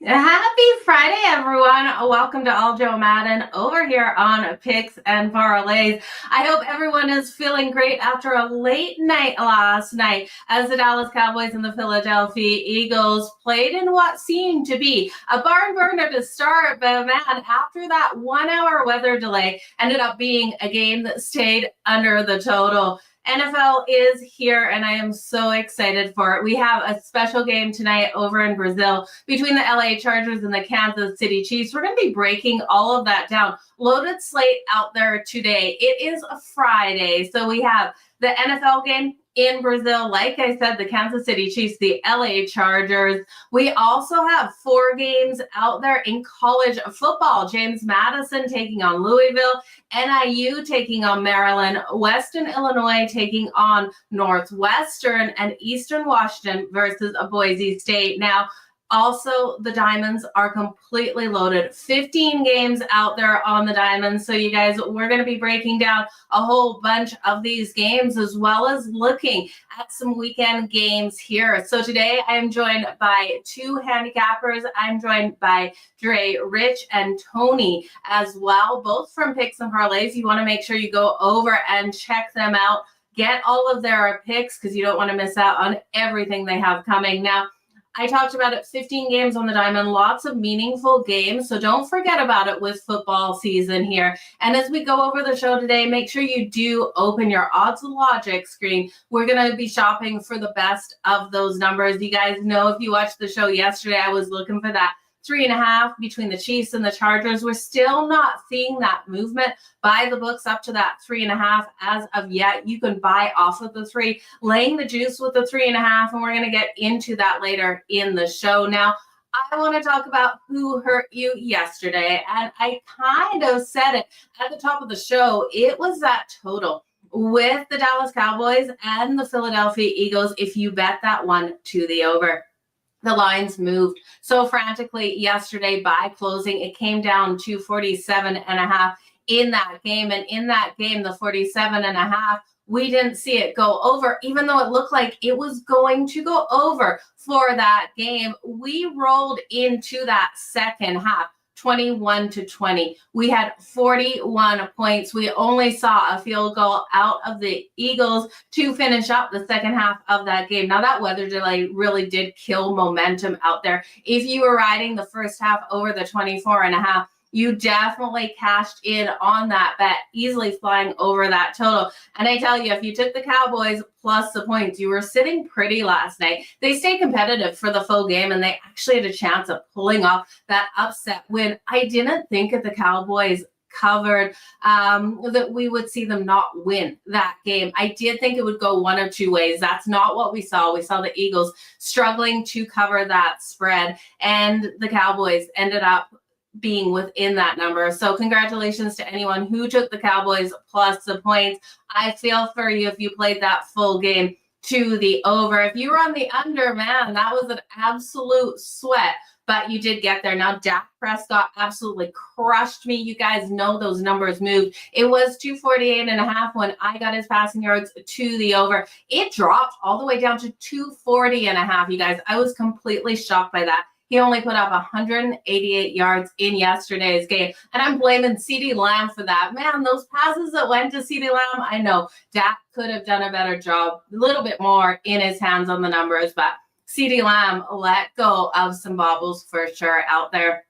Happy Friday, everyone. Welcome to All-Jo Madden over here on Picks and Parlays. I hope everyone is feeling great after a late night last night as the Dallas Cowboys and the Philadelphia Eagles played in what seemed to be a barn burner to start, but man, after that 1 hour weather delay, ended up being a game that stayed under the total. NFL is here, and I am so excited for it. We have a special game tonight over in Brazil between the LA Chargers and the Kansas City Chiefs. We're going to be breaking all of that down. Loaded slate out there today. It is a Friday, so we have the NFL game in Brazil. Like I said, the Kansas City Chiefs, the LA Chargers. We also have 4 games out there in college football. James Madison taking on Louisville, NIU taking on Maryland, Western Illinois taking on Northwestern, and Eastern Washington versus Boise State. Now, also, the Diamonds are completely loaded. 15 games out there on the Diamonds. So you guys, we're going to be breaking down a whole bunch of these games as well as looking at some weekend games here. So today I am joined by 2 handicappers. I'm joined by Dre, Rich, and Tony as well, both from Picks and Parlays. You want to make sure you go over and check them out. Get all of their picks because you don't want to miss out on everything they have coming. Now, I talked about it, 15 games on the Diamond, lots of meaningful games. So don't forget about it with football season here. And as we go over the show today, make sure you do open your odds logic screen. We're going to be shopping for the best of those numbers. You guys know if you watched the show yesterday, I was looking for that 3.5 between the Chiefs and the Chargers. We're still not seeing that movement. Buy the books up to that 3.5 as of yet. You can buy off of the 3, laying the juice with the 3.5, and we're going to get into that later in the show. Now, I want to talk about who hurt you yesterday, and I kind of said it at the top of the show. It was that total with the Dallas Cowboys and the Philadelphia Eagles if you bet that one to the over. The lines moved so frantically yesterday by closing. It came down to 47.5 in that game. And in that game, the 47.5, we didn't see it go over, even though it looked like it was going to go over for that game. We rolled into that second half. 21-20. We had 41 points. We only saw a field goal out of the Eagles to finish up the second half of that game. Now, that weather delay really did kill momentum out there. If you were riding the first half over the 24.5, you definitely cashed in on that bet, easily flying over that total. And I tell you, if you took the Cowboys plus the points, you were sitting pretty last night. They stayed competitive for the full game, and they actually had a chance of pulling off that upset win. I didn't think if the Cowboys covered that we would see them not win that game. I did think it would go one of 2 ways. That's not what we saw. We saw the Eagles struggling to cover that spread, and the Cowboys ended up being within that number. So congratulations to anyone who took the Cowboys plus the points. I feel for you if you played that full game to the over. If you were on the under, man, that was an absolute sweat, but you did get there. Now, Dak Prescott absolutely crushed me. You guys know those numbers moved. It was 248.5 when I got his passing yards to the over. It dropped all the way down to 240.5. You guys, I was completely shocked by that. He only put up 188 yards in yesterday's game. And I'm blaming CeeDee Lamb for that. Man, those passes that went to CeeDee Lamb, I know Dak could have done a better job, a little bit more in his hands on the numbers, but CeeDee Lamb let go of some bobbles for sure out there.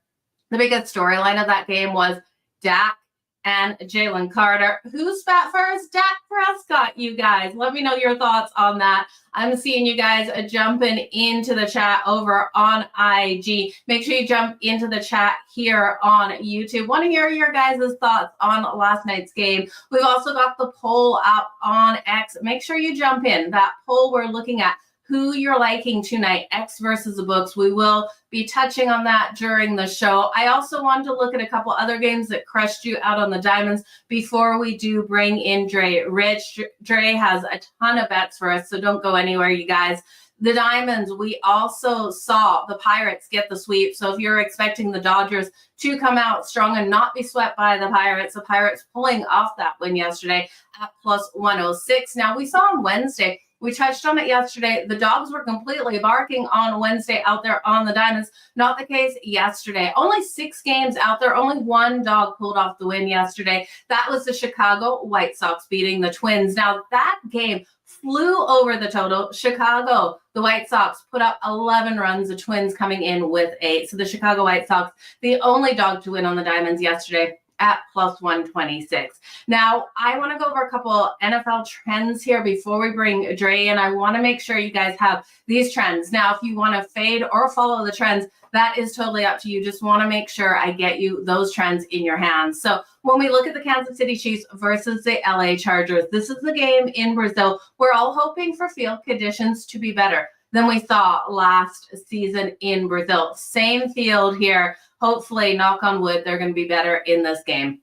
The biggest storyline of that game was Dak and Jalen Carter. Who spat first? Dak Prescott, you guys. Let me know your thoughts on that. I'm seeing you guys jumping into the chat over on IG. Make sure you jump into the chat here on YouTube. Want to hear your guys' thoughts on last night's game. We've also got the poll up on X. Make sure you jump in. That poll we're looking at who you're liking tonight, X versus the books. We will be touching on that during the show. I also wanted to look at a couple other games that crushed you out on the Diamonds before we do bring in Dre. Rich, Dre has a ton of bets for us, so don't go anywhere, you guys. The Diamonds, we also saw the Pirates get the sweep. So if you're expecting the Dodgers to come out strong and not be swept by the Pirates pulling off that win yesterday at plus 106. Now, we saw on Wednesday, We touched on it yesterday. The dogs were completely barking on Wednesday out there on the diamonds. Not the case yesterday. Only 6 games out there. Only one dog pulled off the win yesterday. That was the Chicago White Sox beating the Twins. Now, that game flew over the total. Chicago, the White Sox, put up 11 runs. The Twins coming in with 8. So the Chicago White Sox, the only dog to win on the diamonds yesterday, at plus 126. Now, I want to go over a couple NFL trends here before we bring Dre in. I want to make sure you guys have these trends. Now, if you want to fade or follow the trends, that is totally up to you. Just want to make sure I get you those trends in your hands. So when we look at the Kansas City Chiefs versus the LA Chargers, this is the game in Brazil. We're all hoping for field conditions to be better than we saw last season in Brazil. Same field here. Hopefully, knock on wood, they're going to be better in this game.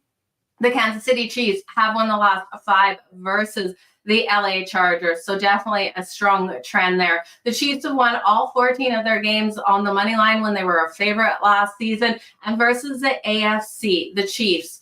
The Kansas City Chiefs have won the last 5 versus the LA Chargers, so definitely a strong trend there. The Chiefs have won all 14 of their games on the money line when they were a favorite last season, and versus the AFC, the Chiefs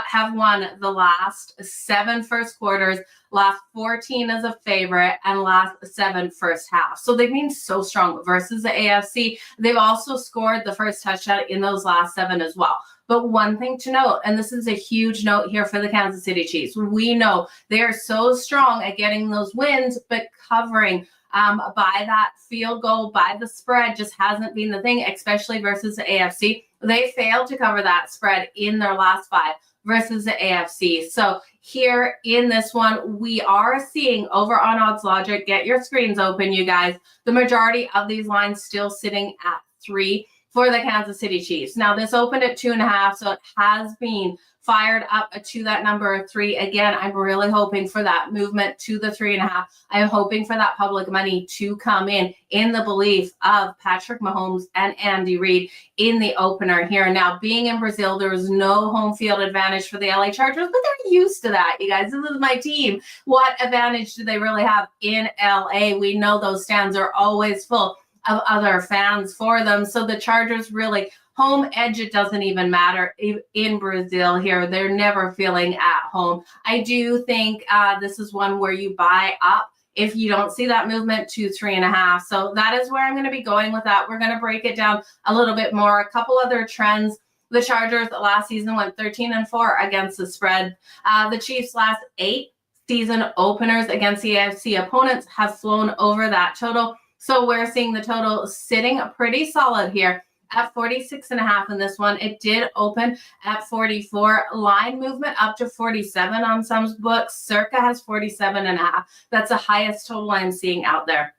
have won the last 7 first quarters, last 14 as a favorite, and last 7 first half. So they've been so strong versus the AFC. They've also scored the first touchdown in those last 7 as well. But one thing to note, and this is a huge note here for the Kansas City Chiefs, we know they are so strong at getting those wins, but covering by that field goal, by the spread, just hasn't been the thing, especially versus the AFC. They failed to cover that spread in their last 5 versus the AFC. So here in this one, we are seeing over on Odds Logic, get your screens open, you guys, the majority of these lines still sitting at 3 for the Kansas City Chiefs. Now, this opened at 2.5, so it has been fired up to that number of 3. Again, I'm really hoping for that movement to the 3.5. I'm hoping for that public money to come in the belief of Patrick Mahomes and Andy Reid in the opener here. Now, being in Brazil, there was no home field advantage for the LA Chargers, but they're used to that, you guys. This is my team. What advantage do they really have in LA? We know those stands are always full of other fans for them. So the Chargers really, home edge, it doesn't even matter in Brazil here. They're never feeling at home. I do think this is one where you buy up if you don't see that movement to 3.5. So that is where I'm going to be going with that. We're going to break it down a little bit more. A couple other trends. The Chargers last season went 13-4 against the spread. The Chiefs' last 8 season openers against the AFC opponents have flown over that total. So we're seeing the total sitting pretty solid here at 46.5 in this one. It did open at 44. Line movement up to 47 on some books. Circa has 47.5. That's the highest total I'm seeing out there.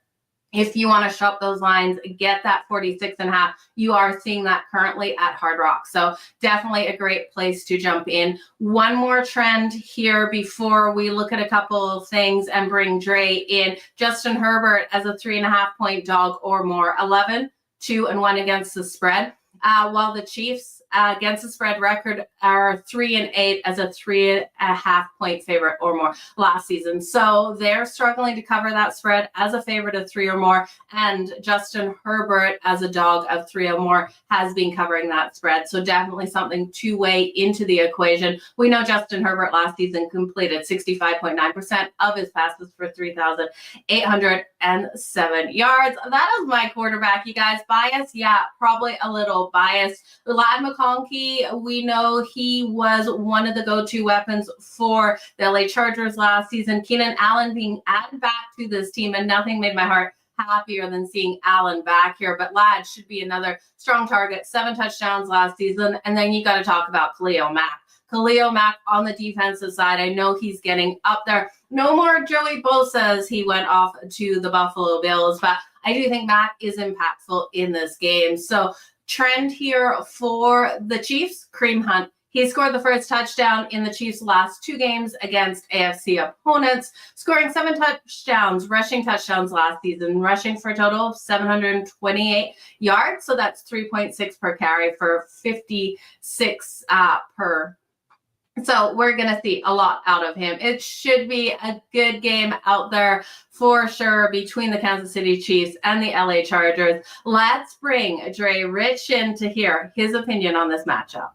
If you want to shop those lines, get that 46.5. You are seeing that currently at Hard Rock. So definitely a great place to jump in. One more trend here before we look at a couple of things and bring Dre in. Justin Herbert as a 3.5-point dog or more. 11-2-1 against the spread. While the Chiefs against the spread record are 3-8 as a 3.5-point favorite or more last season. So they're struggling to cover that spread as a favorite of 3 or more. And Justin Herbert as a dog of 3 or more has been covering that spread. So definitely something to weigh into the equation. We know Justin Herbert last season completed 65.9% of his passes for 3,807 yards. That is my quarterback, you guys. Bias? Yeah, probably a little biased. Lad McConkey, we know he was one of the go-to weapons for the LA Chargers last season. Keenan Allen being added back to this team, and nothing made my heart happier than seeing Allen back here. But Lad should be another strong target. 7 touchdowns last season. And then you got to talk about Khalil Mack. Khalil Mack on the defensive side. I know he's getting up there. No more Joey Bosa as he went off to the Buffalo Bills, but I do think Mack is impactful in this game. So trend here for the Chiefs, Kareem Hunt. He scored the first touchdown in the Chiefs' last 2 games against AFC opponents, scoring 7 touchdowns, rushing touchdowns last season, rushing for a total of 728 yards. So that's 3.6 per carry for 56 per. So we're going to see a lot out of him. It should be a good game out there for sure between the Kansas City Chiefs and the LA Chargers. Let's bring Dre Rich in to hear his opinion on this matchup.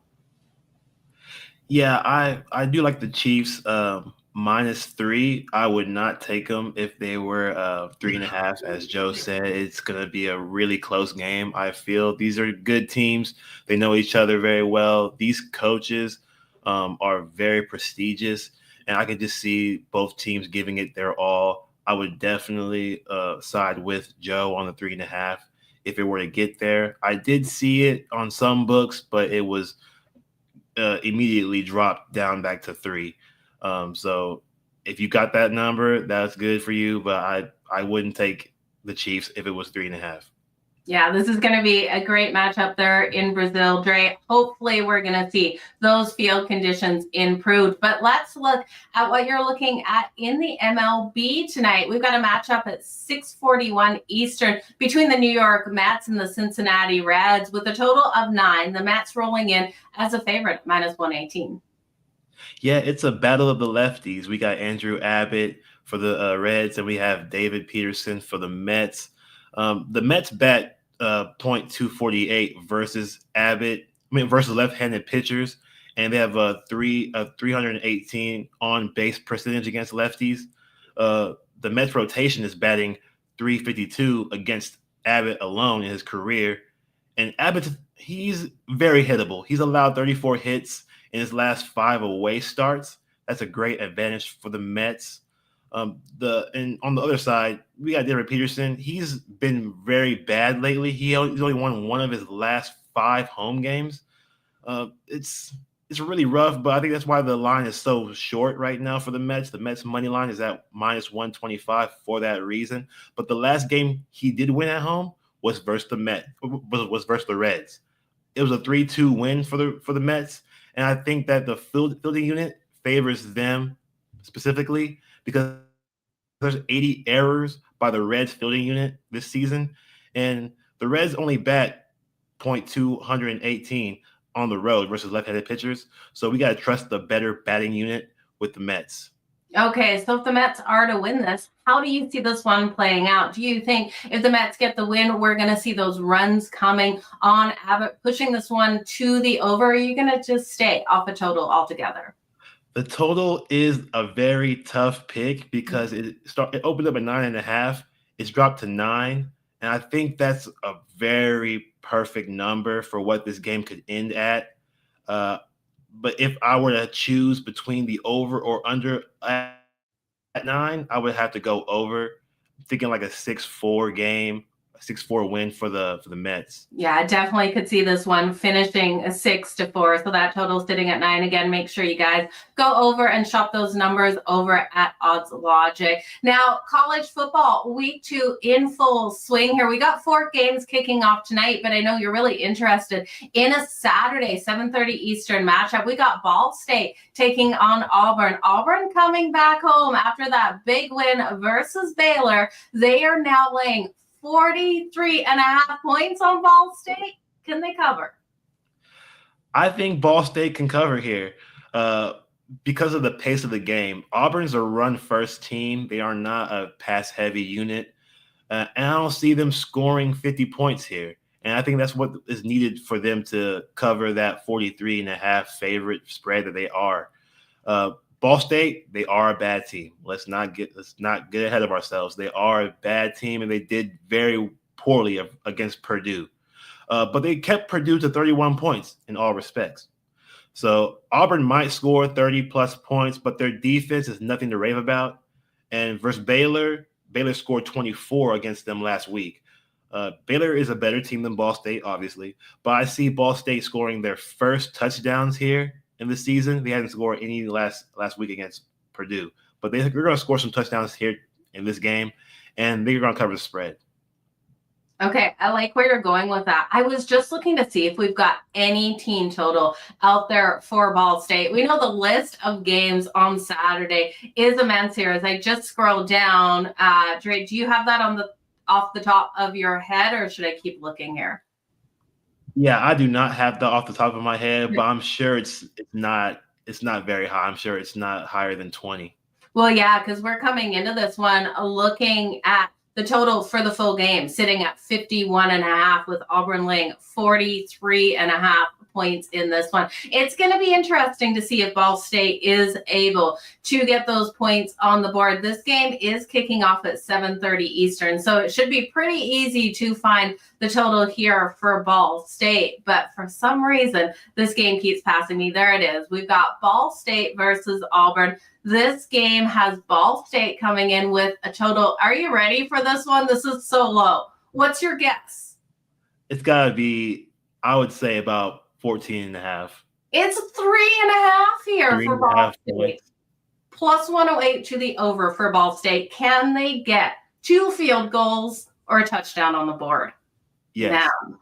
Yeah, I do like the Chiefs -3, I would not take them if they were 3.5. As Joe said, it's going to be a really close game. I feel these are good teams. They know each other very well. These coaches are very prestigious, and I can just see both teams giving it their all. I would definitely side with Joe on the 3.5 if it were to get there. I did see it on some books, but it was immediately dropped down back to 3. So if you got that number, that's good for you. But I wouldn't take the Chiefs if it was 3.5. Yeah, this is going to be a great matchup there in Brazil, Dre. Hopefully, we're going to see those field conditions improved. But let's look at what you're looking at in the MLB tonight. We've got a matchup at 6:41 Eastern between the New York Mets and the Cincinnati Reds with a total of 9. The Mets rolling in as a favorite, -118. Yeah, it's a battle of the lefties. We got Andrew Abbott for the Reds, and we have David Peterson for the Mets. The Mets bat .248 versus Abbott. Versus left-handed pitchers, and they have a 318 on base percentage against lefties. The Mets rotation is batting .352 against Abbott alone in his career, and Abbott, he's very hittable. He's allowed 34 hits in his last 5 away starts. That's a great advantage for the Mets. And on the other side, we got David Peterson. He's been very bad lately. He's only won 1 of his last 5 home games. It's really rough, but I think that's why the line is so short right now for the Mets. The Mets money line is at -125 for that reason. But the last game he did win at home was versus the Reds. It was a 3-2 win for the Mets, and I think that the fielding unit favors them specifically because there's 80 errors by the Reds fielding unit this season, and the Reds only bat .218 on the road versus left-handed pitchers. So we got to trust the better batting unit with the Mets. Okay, so if the Mets are to win this, how do you see this one playing out? Do you think if the Mets get the win, we're going to see those runs coming on Abbott, pushing this one to the over, or are you going to just stay off a total altogether? The total is a very tough pick because it opened up at 9.5. It's dropped to 9. And I think that's a very perfect number for what this game could end at. But if I were to choose between the over or under at 9, I would have to go over. I'm thinking like a 6-4 game, a 6-4 win for the Mets. Yeah, I definitely could see this one finishing a 6-4. So that total sitting at 9. Again, make sure you guys go over and shop those numbers over at Odds Logic. Now, college football week 2 in full swing here. We got 4 games kicking off tonight, but I know you're really interested in a Saturday 7:30 Eastern matchup. We got Ball State taking on Auburn. Auburn coming back home after that big win versus Baylor. They are now laying 43.5 points on Ball State. Can they cover? I think Ball State can cover here because of the pace of the game. Auburn's a run-first team. They are not a pass-heavy unit. And I don't see them scoring 50 points here. And I think that's what is needed for them to cover that 43.5 favorite spread that they are. Ball State, they are a bad team. Let's not get ahead of ourselves. They are a bad team, and they did very poorly against Purdue. But they kept Purdue to 31 points in all respects. So Auburn might score 30-plus points, but their defense is nothing to rave about. And versus Baylor scored 24 against them last week. Baylor is a better team than Ball State, obviously, but I see Ball State scoring their first touchdowns here in the season. They hadn't scored any last week against Purdue, but they're going to score some touchdowns here in this game, and they're going to cover the spread. Okay, I like where you're going with that. I was just looking to see if we've got any team total out there for Ball State. We know the list of games on Saturday is immense here. As I just scroll down, Dre, do you have that off the top of your head, or should I keep looking here? Yeah, I do not have that off the top of my head, but I'm sure it's not very high. I'm sure it's not higher than 20. Well, yeah, because we're coming into this one looking at the total for the full game sitting at 51.5 with Auburn laying 43.5 points in this one. It's going to be interesting to see if Ball State is able to get those points on the board. This game is kicking off at 7:30 Eastern, so it should be pretty easy to find the total here for Ball State. But for some reason, this game keeps passing me. There it is. We've got Ball State versus Auburn. This game has Ball State coming in with a total. Are you ready for this one? This is so low. What's your guess? It's got to be, I would say, about 14.5. It's 3.5 here for Ball State. Points. Plus 108 to the over for Ball State. Can they get 2 field goals or a touchdown on the board? Yes. Now.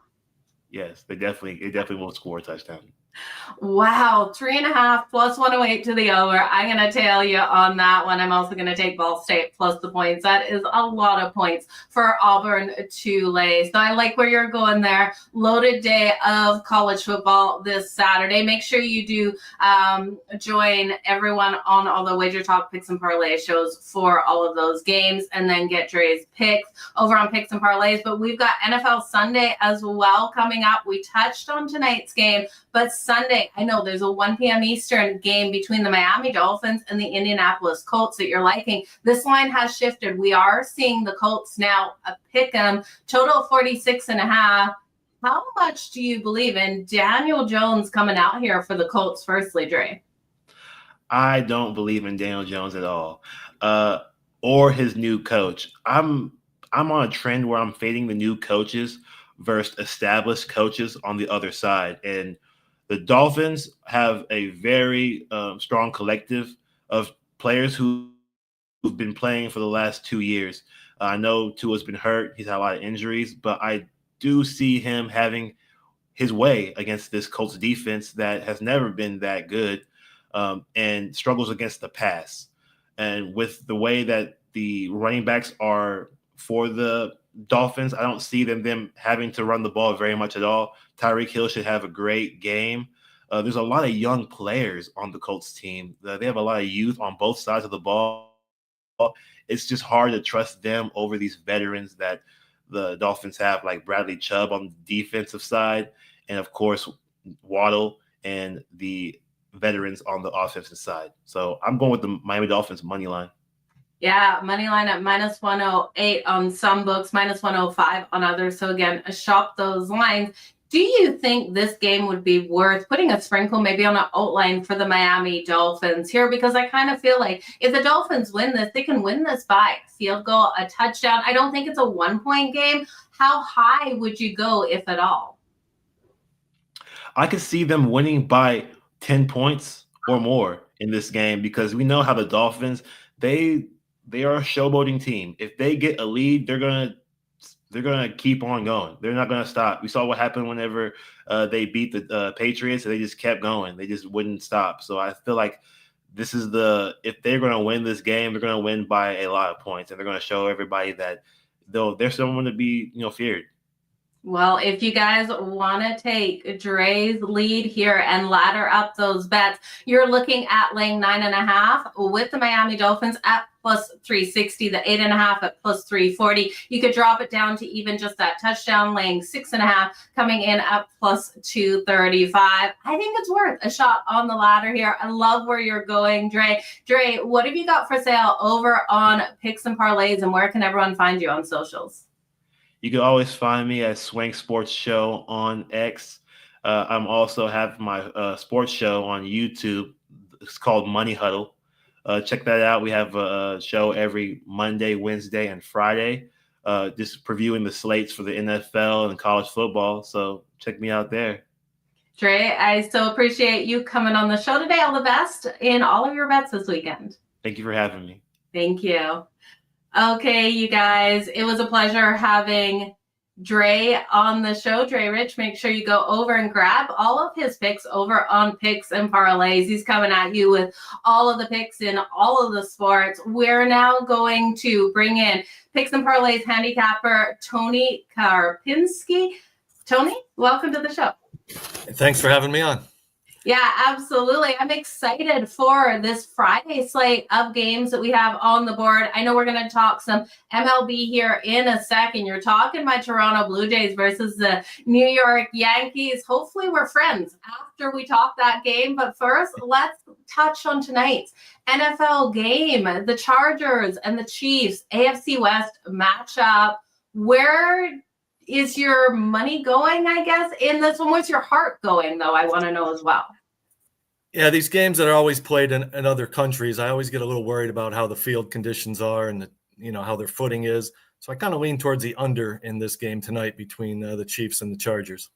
Yes, it definitely will score a touchdown. Wow, 3.5 plus 108 to the over. I'm going to tail you on that one. I'm also going to take Ball State plus the points. That is a lot of points for Auburn to lay. So I like where you're going there. Loaded day of college football this Saturday. Make sure you do join everyone on all the Wager Talk Picks and Parlays shows for all of those games, and then get Dre's picks over on Picks and Parlays. But we've got NFL Sunday as well coming up. We touched on tonight's game, but Sunday, I know there's a 1 p.m. Eastern game between the Miami Dolphins and the Indianapolis Colts that you're liking. This line has shifted. We are seeing the Colts now pick them. Total 46.5. How much do you believe in Daniel Jones coming out here for the Colts firstly, Dre? I don't believe in Daniel Jones at all, or his new coach. I'm on a trend where I'm fading the new coaches versus established coaches on the other side. And the Dolphins have a very strong collective of players who've been playing for the last 2 years. I know Tua's been hurt. He's had a lot of injuries, but I do see him having his way against this Colts defense that has never been that good and struggles against the pass. And with the way that the running backs are for the Dolphins, I don't see them having to run the ball very much at all. Tyreek Hill should have a great game. There's a lot of young players on the Colts team. They have a lot of youth on both sides of the ball. It's just hard to trust them over these veterans that the Dolphins have, like Bradley Chubb on the defensive side, and of course Waddle and the veterans on the offensive side. So I'm going with the Miami Dolphins money line. Yeah, money line at minus 108 on some books, minus 105 on others. So again, shop those lines. Do you think this game would be worth putting a sprinkle maybe on an outline for the Miami Dolphins here? Because I kind of feel like if the Dolphins win this, they can win this by a field goal, a touchdown. I don't think it's a 1-point game. How high would you go, if at all? I could see them winning by 10 points or more in this game, because we know how the Dolphins, they are a showboating team. If they get a lead, they're gonna keep on going. They're not gonna stop. We saw what happened whenever they beat the Patriots. They just kept going. They just wouldn't stop. So I feel like this is if they're gonna win this game, they're gonna win by a lot of points, and they're gonna show everybody that they're someone to be feared. Well, if you guys want to take Dre's lead here and ladder up those bets, you're looking at laying 9.5 with the Miami Dolphins at plus 360, the 8.5 at plus 340. You could drop it down to even just that touchdown, laying 6.5, coming in at plus 235. I think it's worth a shot on the ladder here. I love where you're going, Dre. Dre, what have you got for sale over on Picks and Parlays, and where can everyone find you on socials? You can always find me at Swank Sports Show on X. I'm also have my sports show on YouTube. It's called Money Huddle. Check that out. We have a show every Monday, Wednesday, and Friday, just previewing the slates for the NFL and college football. So check me out there. Dre, I so appreciate you coming on the show today. All the best in all of your bets this weekend. Thank you for having me. Thank you. Okay, you guys, it was a pleasure having Dre on the show. Dre Rich, make sure you go over and grab all of his picks over on Picks and Parlays. He's coming at you with all of the picks in all of the sports. We're now going to bring in Picks and Parlays handicapper Tony Karpinski. Tony, welcome to the show. Thanks for having me on. Yeah, absolutely. I'm excited for this Friday slate of games that we have on the board. I know we're going to talk some MLB here in a second. You're talking my Toronto Blue Jays versus the New York Yankees. Hopefully, we're friends after we talk that game. But first, let's touch on tonight's NFL game, the Chargers and the Chiefs, AFC West matchup. Where is your money going, I guess, in this one? Where's your heart going, though? I want to know as well. Yeah, these games that are always played in other countries, I always get a little worried about how the field conditions are and how their footing is. So I kind of lean towards the under in this game tonight between the Chiefs and the Chargers.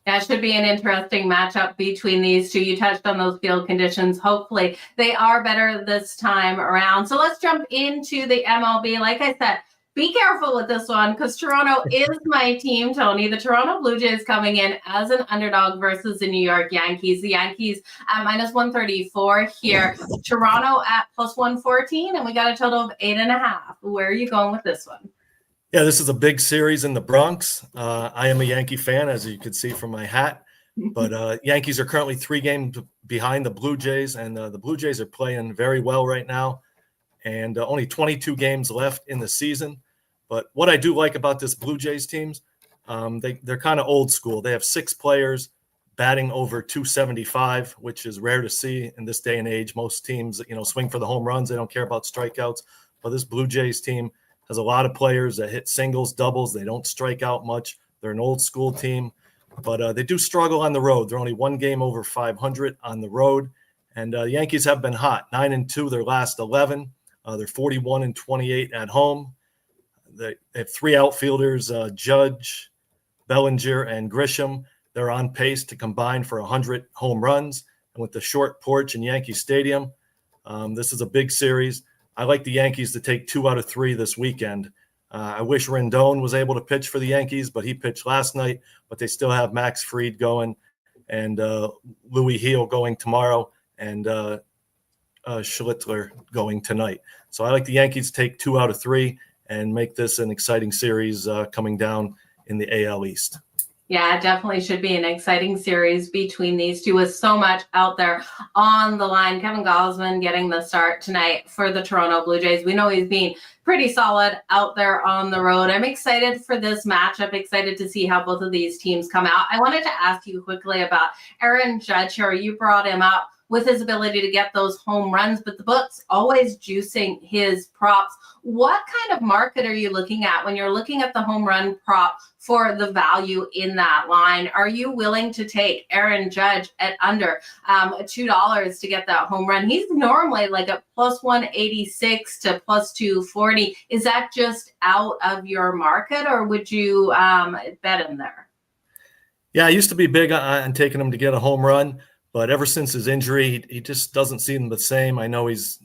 That should be an interesting matchup between these two. You touched on those field conditions. Hopefully, they are better this time around. So let's jump into the MLB. Like I said, be careful with this one because Toronto is my team, Tony. The Toronto Blue Jays coming in as an underdog versus the New York Yankees. The Yankees at minus 134 here. Toronto at plus 114, and we got a total of 8.5. Where are you going with this one? Yeah, this is a big series in the Bronx. I am a Yankee fan, as you can see from my hat. But Yankees are currently 3 games behind the Blue Jays, and the Blue Jays are playing very well right now. And only 22 games left in the season. But what I do like about this Blue Jays teams, they're kind of old school. They have 6 players batting over 275, which is rare to see in this day and age. Most teams, swing for the home runs. They don't care about strikeouts. But this Blue Jays team has a lot of players that hit singles, doubles. They don't strike out much. They're an old school team. But they do struggle on the road. They're only 1 game over 500 on the road. And the Yankees have been hot, 9-2 their last 11. They're 41-28 at home. They have 3 outfielders, Judge, Bellinger, and Grisham. They're on pace to combine for 100 home runs. And with the short porch in Yankee Stadium, this is a big series. I like the Yankees to take 2 out of 3 this weekend. I wish Rendon was able to pitch for the Yankees, but he pitched last night. But they still have Max Fried going and Louis Heel going tomorrow and Schlittler going tonight. So I like the Yankees to take 2 out of 3 and make this an exciting series coming down in the AL East. Yeah, it definitely should be an exciting series between these two with so much out there on the line. Kevin Gausman getting the start tonight for the Toronto Blue Jays. We know he's been pretty solid out there on the road. I'm excited for this matchup, excited to see how both of these teams come out. I wanted to ask you quickly about Aaron Judge here. You brought him up with his ability to get those home runs, but the book's always juicing his props. What kind of market are you looking at when you're looking at the home run prop for the value in that line? Are you willing to take Aaron Judge at under $2 to get that home run? He's normally like a plus 186 to plus 240. Is that just out of your market, or would you bet him there? Yeah, I used to be big on taking him to get a home run. But ever since his injury, he just doesn't seem the same. I know he's,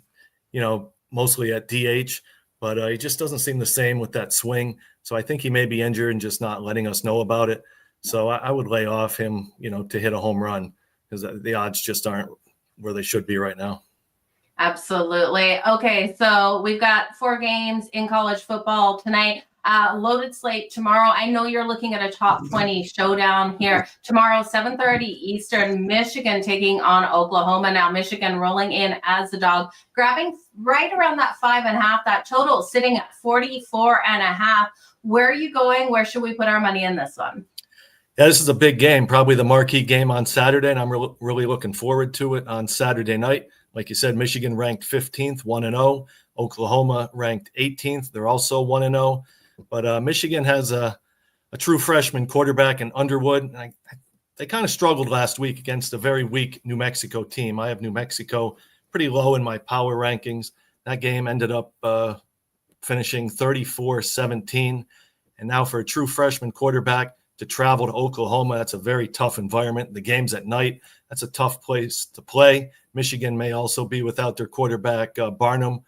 mostly at DH, but he just doesn't seem the same with that swing. So I think he may be injured and just not letting us know about it. So I would lay off him, to hit a home run because the odds just aren't where they should be right now. Absolutely. Okay, so we've got 4 games in college football tonight. Loaded slate tomorrow. I know you're looking at a top 20 showdown here. Tomorrow, 7:30 Eastern, Michigan taking on Oklahoma. Now, Michigan rolling in as the dog, grabbing right around that 5.5. That total sitting at 44.5. Where are you going? Where should we put our money in this one? Yeah, this is a big game, probably the marquee game on Saturday, and I'm really looking forward to it on Saturday night. Like you said, Michigan ranked 15th, 1-0. Oklahoma ranked 18th. They're also 1-0. But Michigan has a true freshman quarterback in Underwood. And they kind of struggled last week against a very weak New Mexico team. I have New Mexico pretty low in my power rankings. That game ended up finishing 34-17. And now for a true freshman quarterback to travel to Oklahoma, that's a very tough environment. The game's at night. That's a tough place to play. Michigan may also be without their quarterback, Barnum,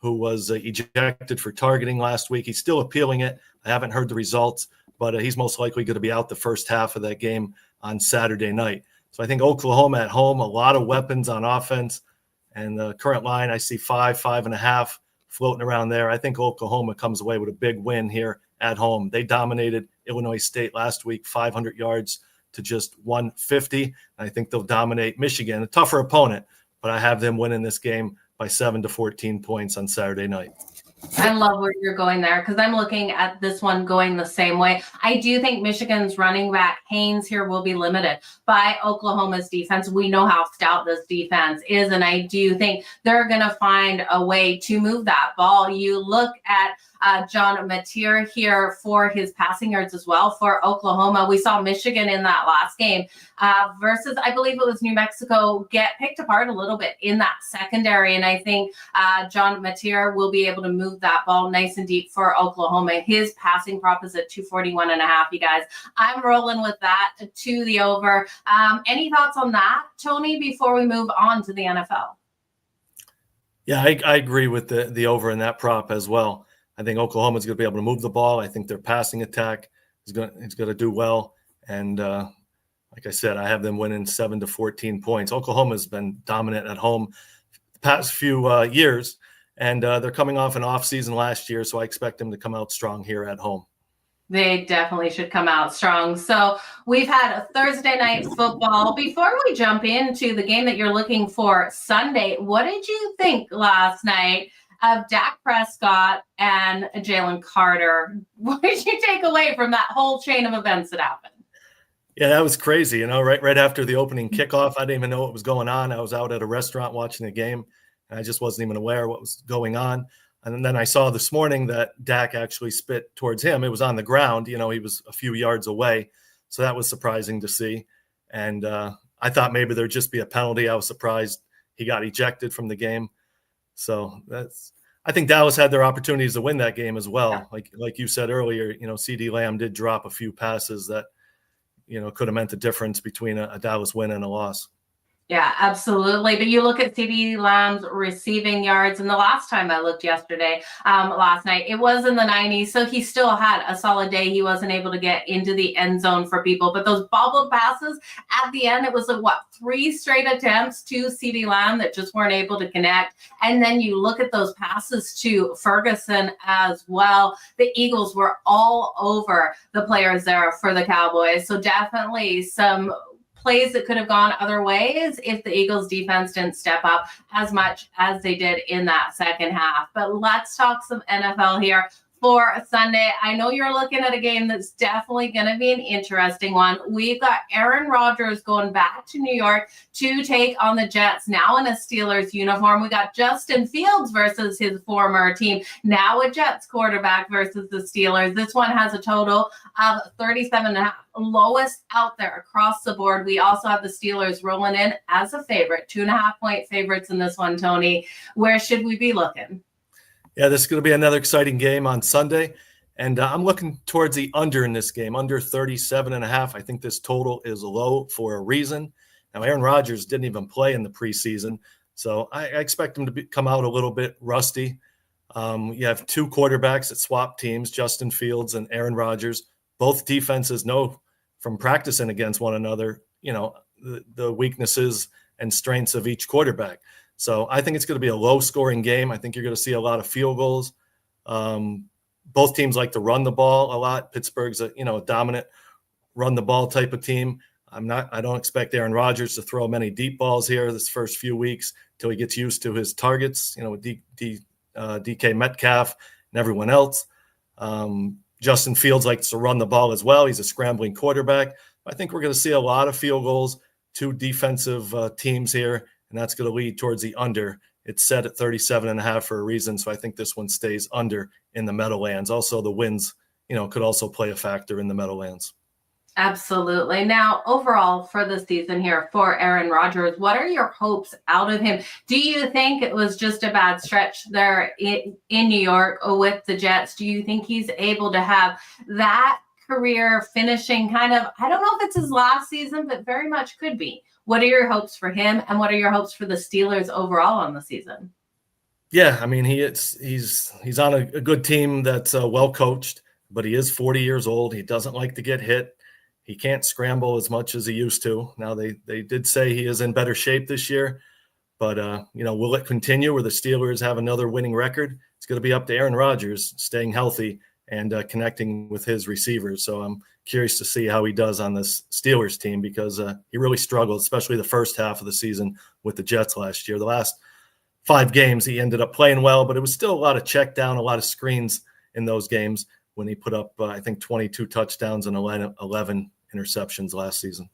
who was ejected for targeting last week. He's still appealing it. I haven't heard the results, but he's most likely going to be out the first half of that game on Saturday night. So I think Oklahoma at home, a lot of weapons on offense. And the current line, I see 5.5 floating around there. I think Oklahoma comes away with a big win here at home. They dominated Illinois State last week, 500 yards to just 150. I think they'll dominate Michigan, a tougher opponent, but I have them winning this game by 7 to 14 points on Saturday night. I love where you're going there because I'm looking at this one going the same way. I do think Michigan's running back Haynes here will be limited by Oklahoma's defense. We know how stout this defense is, and I do think they're going to find a way to move that ball. You look at John Mateer here for his passing yards as well for Oklahoma. We saw Michigan in that last game versus, I believe it was New Mexico, get picked apart a little bit in that secondary. And I think John Mateer will be able to move that ball nice and deep for Oklahoma. His passing prop is at 241.5, you guys. I'm rolling with that to the over. Any thoughts on that, Tony, before we move on to the NFL? Yeah, I agree with the over in that prop as well. I think Oklahoma's going to be able to move the ball. I think their passing attack is going to do well. And like I said, I have them winning 7 to 14 points. Oklahoma's been dominant at home the past few years, and they're coming off an off season last year, so I expect them to come out strong here at home. They definitely should come out strong. So we've had a Thursday night football. Before we jump into the game that you're looking for Sunday, what did you think last night of Dak Prescott and Jalen Carter? What did you take away from that whole chain of events that happened? Yeah, that was crazy. Right after the opening kickoff, I didn't even know what was going on. I was out at a restaurant watching the game, and I just wasn't even aware of what was going on. And then I saw this morning that Dak actually spit towards him. It was on the ground. He was a few yards away. So that was surprising to see. And I thought maybe there'd just be a penalty. I was surprised he got ejected from the game. So I think Dallas had their opportunities to win that game as well. Yeah. Like you said earlier, CeeDee Lamb did drop a few passes that, could have meant the difference between a Dallas win and a loss. Yeah, absolutely. But you look at CeeDee Lamb's receiving yards, and the last time I looked last night, it was in the 90s. So he still had a solid day. He wasn't able to get into the end zone for people. But those bobbled passes at the end, it was 3 straight attempts to CeeDee Lamb that just weren't able to connect. And then you look at those passes to Ferguson as well. The Eagles were all over the players there for the Cowboys. So definitely some plays that could have gone other ways if the Eagles defense didn't step up as much as they did in that second half. But let's talk some NFL here for Sunday. I know you're looking at a game that's definitely going to be an interesting one. We've got Aaron Rodgers going back to New York to take on the Jets, now in a Steelers uniform. We got Justin Fields versus his former team, now a Jets quarterback versus the Steelers. This one has a total of 37.5, lowest out there across the board. We also have the Steelers rolling in as a favorite, 2.5-point favorites in this one, Tony. Where should we be looking? Yeah, this is going to be another exciting game on Sunday. And I'm looking towards the under in this game, under 37.5. I think this total is low for a reason. Now, Aaron Rodgers didn't even play in the preseason, so I expect him to come out a little bit rusty. You have 2 quarterbacks that swap teams, Justin Fields and Aaron Rodgers. Both defenses know from practicing against one another, the weaknesses and strengths of each quarterback. So I think it's going to be a low-scoring game. I think you're going to see a lot of field goals. Both teams like to run the ball a lot. Pittsburgh's a dominant run-the-ball type of team. I don't expect Aaron Rodgers to throw many deep balls here this first few weeks until he gets used to his targets, with DK Metcalf and everyone else. Justin Fields likes to run the ball as well. He's a scrambling quarterback. I think we're going to see a lot of field goals, 2 defensive teams here, and that's going to lead towards the under. It's set at 37.5 for a reason, so I think this one stays under in the Meadowlands. Also, the winds, could also play a factor in the Meadowlands. Absolutely. Now, overall for the season here for Aaron Rodgers, what are your hopes out of him? Do you think it was just a bad stretch there in New York with the Jets? Do you think he's able to have that career finishing kind of, I don't know if it's his last season, but very much could be? What are your hopes for him, and what are your hopes for the Steelers overall on the season? Yeah, I mean, he's on a good team that's well coached, but he is 40 years old. He doesn't like to get hit. He can't scramble as much as he used to. Now, they did say he is in better shape this year, but, will it continue where the Steelers have another winning record? It's going to be up to Aaron Rodgers staying healthy and connecting with his receivers. So I'm curious to see how he does on this Steelers team, because he really struggled, especially the first half of the season with the Jets last year. The last 5 games, he ended up playing well, but it was still a lot of check down, a lot of screens in those games when he put up, I think, 22 touchdowns and 11 interceptions last season.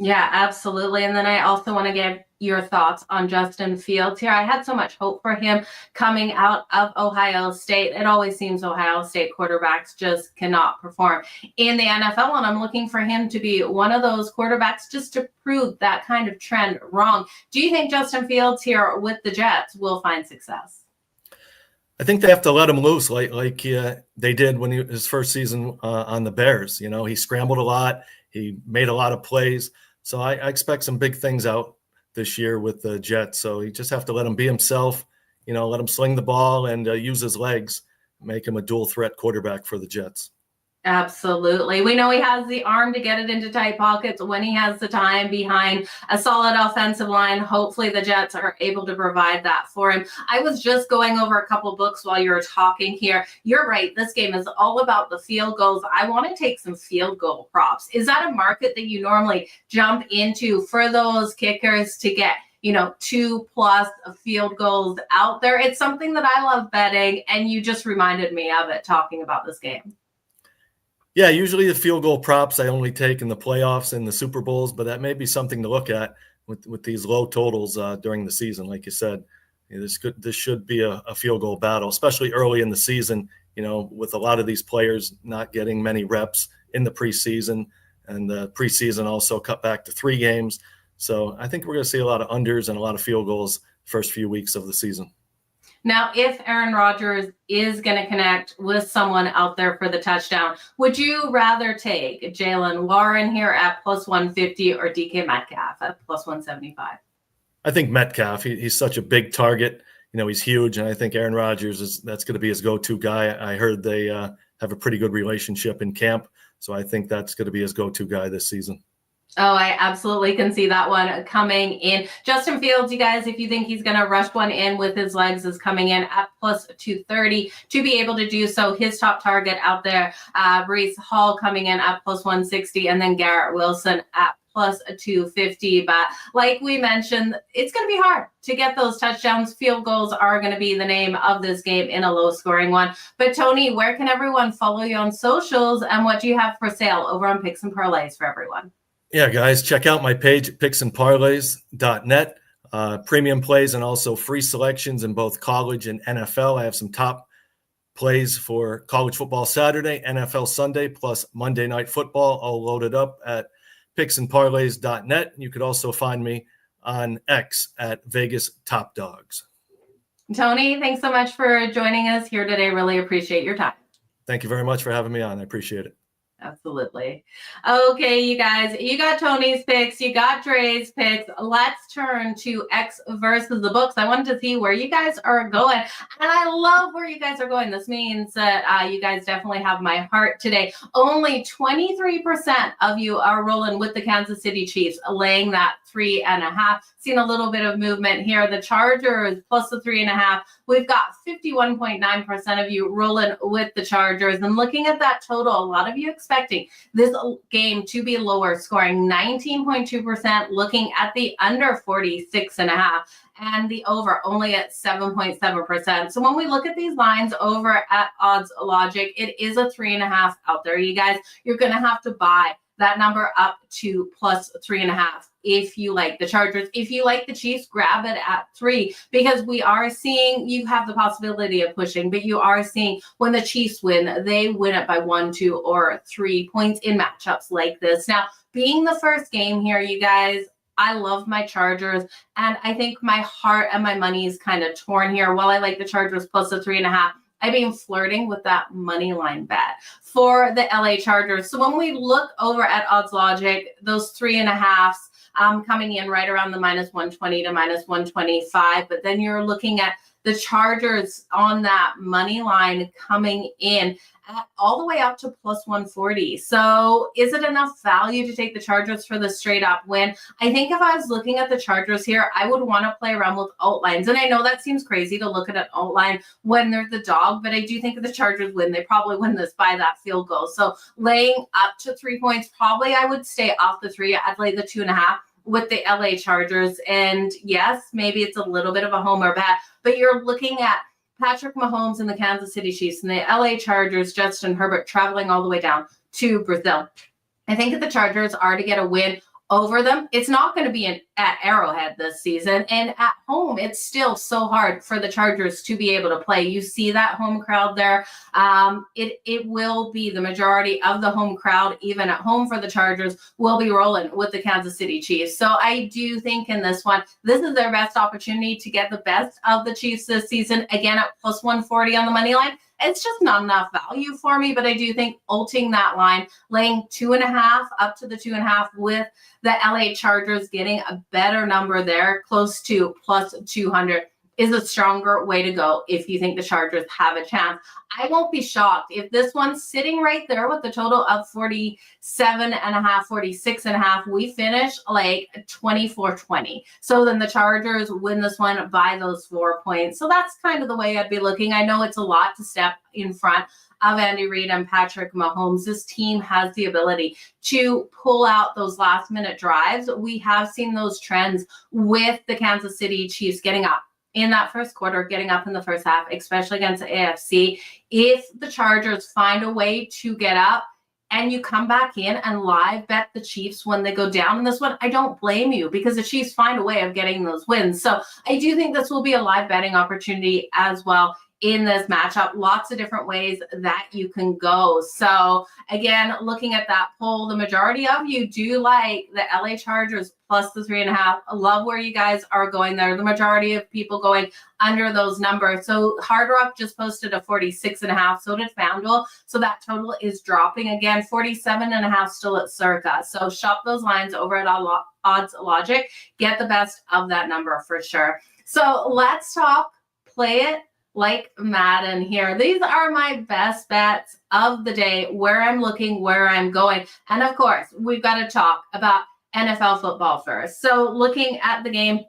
Yeah, absolutely. And then I also want to get your thoughts on Justin Fields here. I had so much hope for him coming out of Ohio State. It always seems Ohio State quarterbacks just cannot perform in the NFL, and I'm looking for him to be one of those quarterbacks just to prove that kind of trend wrong. Do you think Justin Fields here with the Jets will find success? I think they have to let him loose like they did when his first season on the Bears. You know, he scrambled a lot. He made a lot of plays. So I expect some big things out this year with the Jets. So you just have to let him be himself, you know, let him sling the ball and use his legs, make him a dual threat quarterback for the Jets. Absolutely. We know he has the arm to get it into tight pockets when he has the time behind a solid offensive line. Hopefully the Jets are able to provide that for him. I was just going over a couple books while you were talking here. You're right. This game is all about the field goals. I want to take some field goal props. Is that a market that you normally jump into for those kickers to get, 2+ field goals out there? It's something that I love betting, and you just reminded me of it talking about this game. Yeah, usually the field goal props I only take in the playoffs and the Super Bowls, but that may be something to look at with these low totals during the season. Like you said, this should be a field goal battle, especially early in the season, with a lot of these players not getting many reps in the preseason, and the preseason also cut back to 3 games. So I think we're going to see a lot of unders and a lot of field goals first few weeks of the season. Now, if Aaron Rodgers is going to connect with someone out there for the touchdown, would you rather take Jaylen Warren here at +150 or DK Metcalf at +175? I think Metcalf. He's such a big target. He's huge, and I think Aaron Rodgers that's going to be his go-to guy. I heard they have a pretty good relationship in camp, so I think that's going to be his go-to guy this season. Oh, I absolutely can see that one coming in. Justin Fields, you guys, if you think he's going to rush one in with his legs, is coming in at +230 to be able to do so. His top target out there, Breece Hall coming in at +160, and then Garrett Wilson at +250. But like we mentioned, it's going to be hard to get those touchdowns. Field goals are going to be the name of this game in a low-scoring one. But Tony, where can everyone follow you on socials, and what do you have for sale over on Picks and Parlays for everyone? Yeah, guys, check out my page at picksandparlays.net. Premium plays and also free selections in both college and NFL. I have some top plays for college football Saturday, NFL Sunday, plus Monday Night Football, all loaded up at picksandparlays.net. You could also find me on X at Vegas Top Dogs. Tony, thanks so much for joining us here today. Really appreciate your time. Thank you very much for having me on. I appreciate it. Absolutely. Okay, you guys, you got Tony's picks, you got Dre's picks. Let's turn to X versus the books. I wanted to see where you guys are going, and I love where you guys are going. This means that you guys definitely have my heart today. Only 23% of you are rolling with the Kansas City Chiefs, laying that 3.5. Seen a little bit of movement here. The Chargers plus the 3.5. We've got 51.9% of you rolling with the Chargers. And looking at that total, a lot of you expecting this game to be lower, scoring 19.2%, looking at the under 46.5, and the over only at 7.7%. So when we look at these lines over at Odds Logic, it is a 3.5 out there. You guys, you're going to have to buy that number up to plus 3.5. If you like the Chargers, if you like the Chiefs, grab it at 3, because we are seeing, you have the possibility of pushing, but you are seeing when the Chiefs win, they win it by 1, 2, or 3 points in matchups like this. Now, being the first game here, you guys, I love my Chargers, and I think my heart and my money is kind of torn here. While I like the Chargers plus the 3.5, I've been flirting with that money line bet for the LA Chargers. So when we look over at Odds Logic, those 3.5s coming in right around the -120 to -125, but then you're looking at the Chargers on that money line coming in all the way up to plus 140. So is it enough value to take the Chargers for the straight up win? I think if I was looking at the Chargers here, I would want to play around with alt lines. And I know that seems crazy to look at an alt line when they're the dog, but I do think if the Chargers win, they probably win this by that field goal. So laying up to 3 points, probably I would stay off the 3. I'd lay the 2.5 with the LA Chargers. And yes, maybe it's a little bit of a homer bet, but you're looking at Patrick Mahomes and the Kansas City Chiefs and the LA Chargers, Justin Herbert traveling all the way down to Brazil. I think if the Chargers are to get a win over them, it's not going to be at Arrowhead this season. And at home, it's still so hard for the Chargers to be able to play. You see that home crowd there. It will be the majority of the home crowd, even at home for the Chargers, will be rolling with the Kansas City Chiefs. So I do think in this one, this is their best opportunity to get the best of the Chiefs this season. Again, at plus 140 on the money line. It's just not enough value for me, but I do think ulting that line, laying 2.5 up to the 2.5 with the LA Chargers getting a better number there, close to plus 200, is a stronger way to go if you think the Chargers have a chance. I won't be shocked if this one's sitting right there with the total of 47.5, 46.5. We finish like 24-20. So then the Chargers win this one by those 4 points. So that's kind of the way I'd be looking. I know it's a lot to step in front of Andy Reid and Patrick Mahomes. This team has the ability to pull out those last minute drives. We have seen those trends with the Kansas City Chiefs getting up in that first quarter, getting up in the first half, especially against the AFC. If the Chargers find a way to get up and you come back in and live bet the Chiefs when they go down in this one, I don't blame you because the Chiefs find a way of getting those wins. So I do think this will be a live betting opportunity as well in this matchup. Lots of different ways that you can go. So again, looking at that poll, the majority of you do like the LA Chargers plus the 3.5. I love where you guys are going there. The majority of people going under those numbers. So Hard Rock just posted a 46.5. So did FanDuel. So that total is dropping again. 47.5 still at circa. So shop those lines over at Odds Logic. Get the best of that number for sure. So let's talk play it like Madden here. These are my best bets of the day, where I'm looking, where I'm going. And of course, we've got to talk about NFL football first. So looking at the game,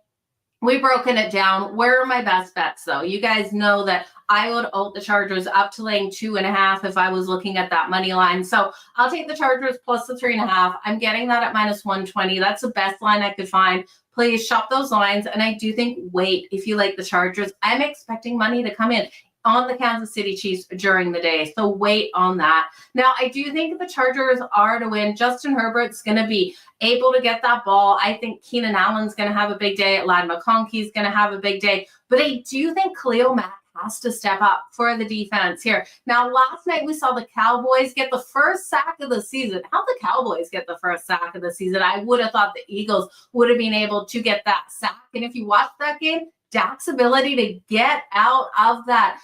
we've broken it down. Where are my best bets though? You guys know that I would ult the Chargers up to laying 2.5 if I was looking at that money line. So I'll take the Chargers plus the 3.5. I'm getting that at minus 120. That's the best line I could find. Please shop those lines. And I do think wait if you like the Chargers. I'm expecting money to come in on the Kansas City Chiefs during the day. So wait on that. Now, I do think the Chargers are to win. Justin Herbert's going to be able to get that ball. I think Keenan Allen's going to have a big day. Ladd McConkey's going to have a big day. But I do think Khalil Mack has to step up for the defense here. Now, last night we saw the Cowboys get the first sack of the season. How'd the Cowboys get the first sack of the season? I would have thought the Eagles would have been able to get that sack. And if you watch that game, Dak's ability to get out of that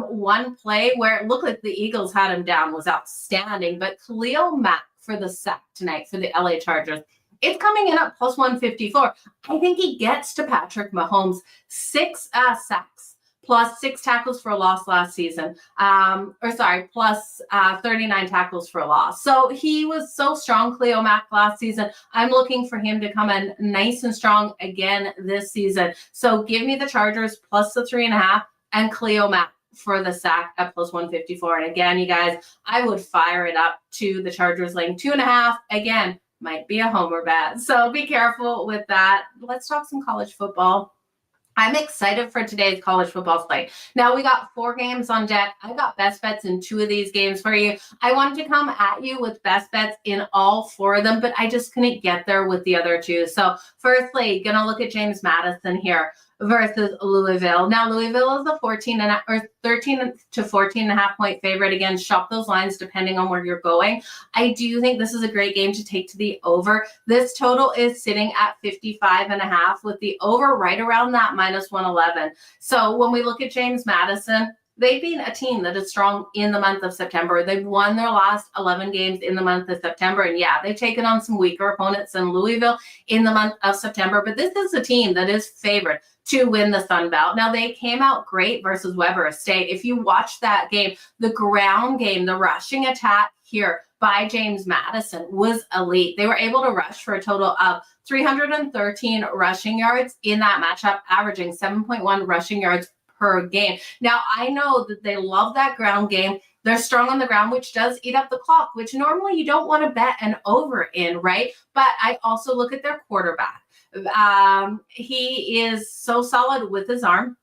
one play where it looked like the Eagles had him down was outstanding. But Khalil Mack for the sack tonight for the LA Chargers, it's coming in at plus 154. I think he gets to Patrick Mahomes 6 sacks. Plus 6 tackles for a loss last season. Plus 39 tackles for a loss. So he was so strong, Khalil Mack, last season. I'm looking for him to come in nice and strong again this season. So give me the Chargers plus the 3.5 and Khalil Mack for the sack at plus 154. And again, you guys, I would fire it up to the Chargers laying 2.5. Again, might be a homer bet. So be careful with that. Let's talk some college football. I'm excited for today's college football slate. Now, we got 4 games on deck. I got best bets in 2 of these games for you. I wanted to come at you with best bets in all 4 of them, but I just couldn't get there with the other 2. So firstly, going to look at James Madison here versus Louisville. Now, Louisville is a 13 to 14.5 point favorite. Again, shop those lines depending on where you're going. I do think this is a great game to take to the over. This total is sitting at 55.5 with the over right around that minus 111. So when we look at James Madison, they've been a team that is strong in the month of September. They've won their last 11 games in the month of September. And yeah, they've taken on some weaker opponents in Louisville in the month of September. But this is a team that is favored to win the Sun Belt. Now, they came out great versus Weber State. If you watch that game, the ground game, the rushing attack here by James Madison was elite. They were able to rush for a total of 313 rushing yards in that matchup, averaging 7.1 rushing yards per game. Now, I know that they love that ground game. They're strong on the ground, which does eat up the clock, which normally you don't want to bet an over in, right? But I also look at their quarterback. He is so solid with his arm.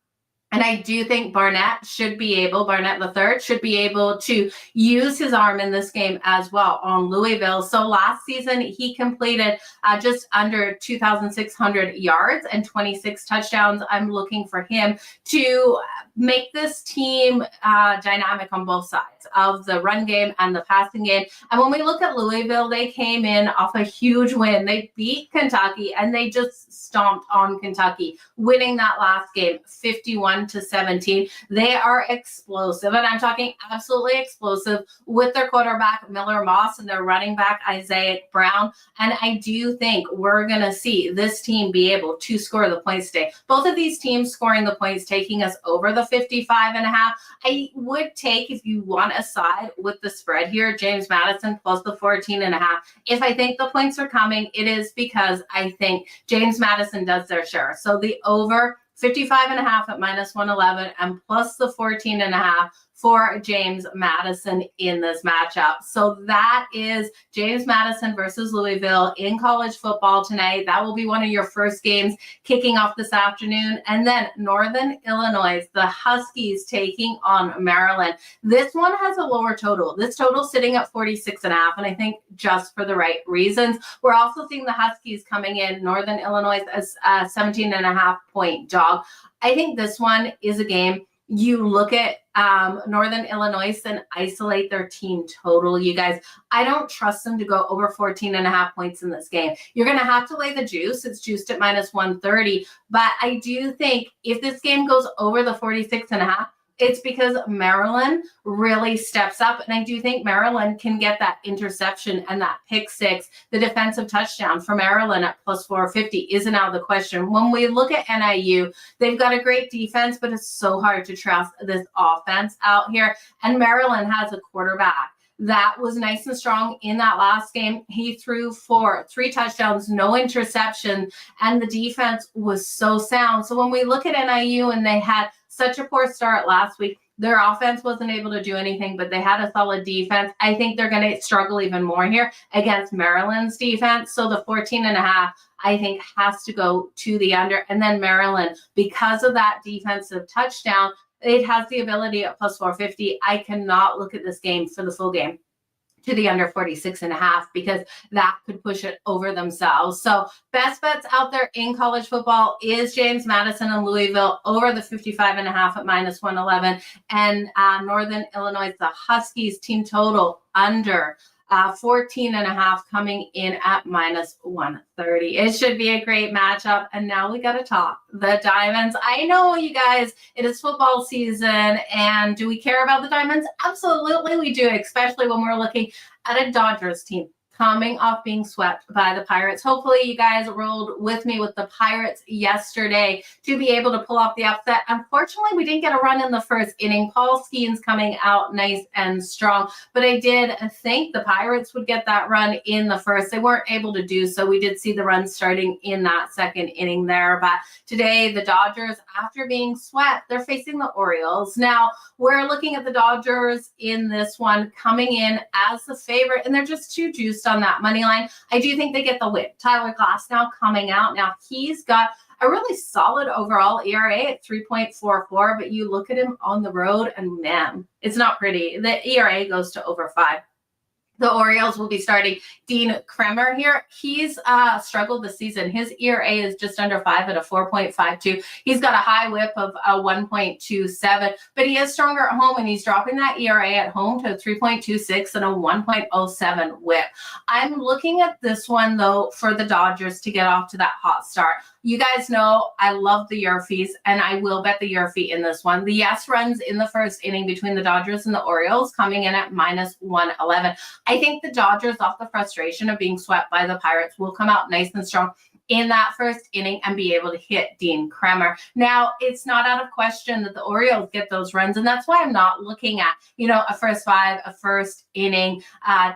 And I do think Barnett III should be able to use his arm in this game as well on Louisville. So last season, he completed just under 2,600 yards and 26 touchdowns. I'm looking for him to make this team dynamic on both sides of the run game and the passing game. And when we look at Louisville, they came in off a huge win. They beat Kentucky and they just stomped on Kentucky, winning that last game 51-17. They are explosive, and I'm talking absolutely explosive with their quarterback Miller Moss and their running back Isaiah Brown. And I do think we're going to see this team be able to score the points today. Both of these teams scoring the points, taking us over the 55.5. I would take, if you want a side with the spread here, James Madison plus the 14.5. If I think the points are coming, it is because I think James Madison does their share. So the over 55.5 at minus 111 and plus the 14.5 for James Madison in this matchup. So that is James Madison versus Louisville in college football tonight. That will be one of your first games kicking off this afternoon. And then Northern Illinois, the Huskies taking on Maryland. This one has a lower total. This total sitting at 46.5, and I think just for the right reasons. We're also seeing the Huskies coming in, Northern Illinois, as a 17.5 point dog. I think this one is a game you look at Northern Illinois and isolate their team total, you guys. I don't trust them to go over 14.5 points in this game. You're going to have to lay the juice. It's juiced at minus 130. But I do think if this game goes over the 46.5, it's because Maryland really steps up. And I do think Maryland can get that interception and that pick six. The defensive touchdown for Maryland at plus 450 isn't out of the question. When we look at NIU, they've got a great defense, but it's so hard to trust this offense out here. And Maryland has a quarterback that was nice and strong in that last game. He threw for 3 touchdowns, no interception, and the defense was so sound. So when we look at NIU and they had such a poor start last week, their offense wasn't able to do anything, but they had a solid defense. I think they're going to struggle even more here against Maryland's defense. So the 14.5, I think, has to go to the under. And then Maryland, because of that defensive touchdown, it has the ability at plus 450. I cannot look at this game for the full game to the under 46.5 because that could push it over themselves. So best bets out there in college football is James Madison and Louisville over the 55.5 at minus 111, and Northern Illinois, the Huskies team total under 14.5 coming in at minus 130. It should be a great matchup. And now we got to talk the Diamonds. I know, you guys, it is football season. And do we care about the Diamonds? Absolutely we do, especially when we're looking at a Dodgers team coming off being swept by the Pirates. Hopefully you guys rolled with me with the Pirates yesterday to be able to pull off the upset. Unfortunately, we didn't get a run in the first inning. Paul Skeens coming out nice and strong, but I did think the Pirates would get that run in the first. They weren't able to do so. We did see the run starting in that second inning there, but today the Dodgers, after being swept, they're facing the Orioles. Now, we're looking at the Dodgers in this one coming in as the favorite, and they're just too juiced on that money line. I do think they get the win. Tyler Glasnow coming out. Now, he's got a really solid overall ERA at 3.44, but you look at him on the road and man, it's not pretty. The ERA goes to over 5. The Orioles will be starting Dean Kremer here. He's struggled this season. His ERA is just under 5 at a 4.52. He's got a high whip of a 1.27, but he is stronger at home, and he's dropping that ERA at home to a 3.26 and a 1.07 whip. I'm looking at this one, though, for the Dodgers to get off to that hot start. You guys know I love the Yerfies, and I will bet the Yerfie in this one. The yes runs in the first inning between the Dodgers and the Orioles, coming in at -111. I think the Dodgers, off the frustration of being swept by the Pirates, will come out nice and strong in that first inning and be able to hit Dean Kremer. Now, it's not out of question that the Orioles get those runs, and that's why I'm not looking at, a first five, a first inning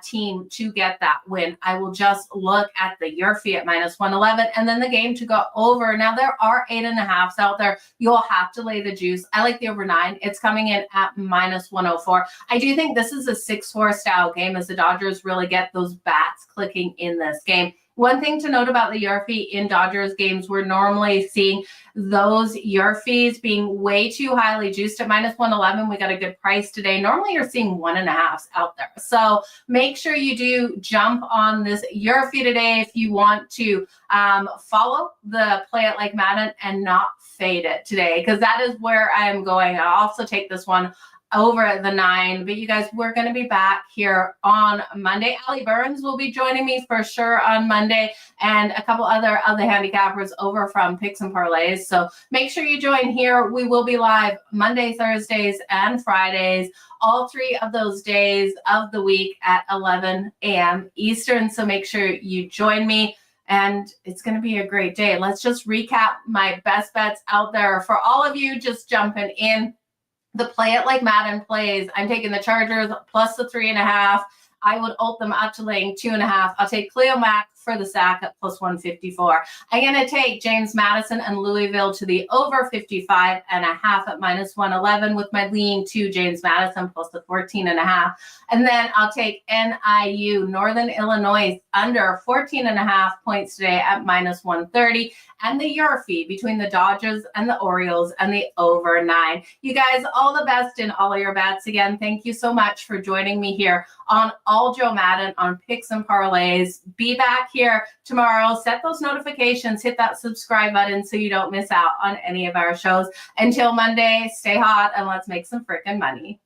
team to get that win. I will just look at the Yerfie at -111 and then the game to go over. Now, there are 8.5s out there. You'll have to lay the juice. I like the over 9. It's coming in at -104. I do think this is a 6-4 style game as the Dodgers really get those bats clicking in this game. One thing to note about the Yerfie in Dodgers games, we're normally seeing those Yerfies being way too highly juiced at -111. We got a good price today. Normally you're seeing 1.5s out there. So make sure you do jump on this Yerfie today if you want to follow the Play It Like Madden and not fade it today, because that is where I am going. I'll also take this one over the 9. But you guys, we're going to be back here on Monday. Allie Burns will be joining me for sure on Monday, and a couple other handicappers over from Picks and Parlays. So make sure you join here. We will be live Monday, Thursdays, and Fridays, all 3 of those days of the week at 11 a.m. Eastern. So make sure you join me, and it's going to be a great day. Let's just recap my best bets out there for all of you just jumping in. The Play It Like Madden plays, I'm taking the Chargers plus the 3.5. I would ult them up to laying 2.5. I'll take Cleo Mack for the sack at plus 154. I'm going to take James Madison and Louisville to the over 55.5 at -111 with my lean to James Madison plus the 14.5. And then I'll take NIU, Northern Illinois, under 14.5 points today at -130. And the Yerfie between the Dodgers and the Orioles and the over 9. You guys, all the best in all of your bets. Again, thank you so much for joining me here on All-Jo Madden on Picks and Parlays. Be back here tomorrow. Set those notifications. Hit that subscribe button so you don't miss out on any of our shows. Until Monday, stay hot and let's make some freaking money.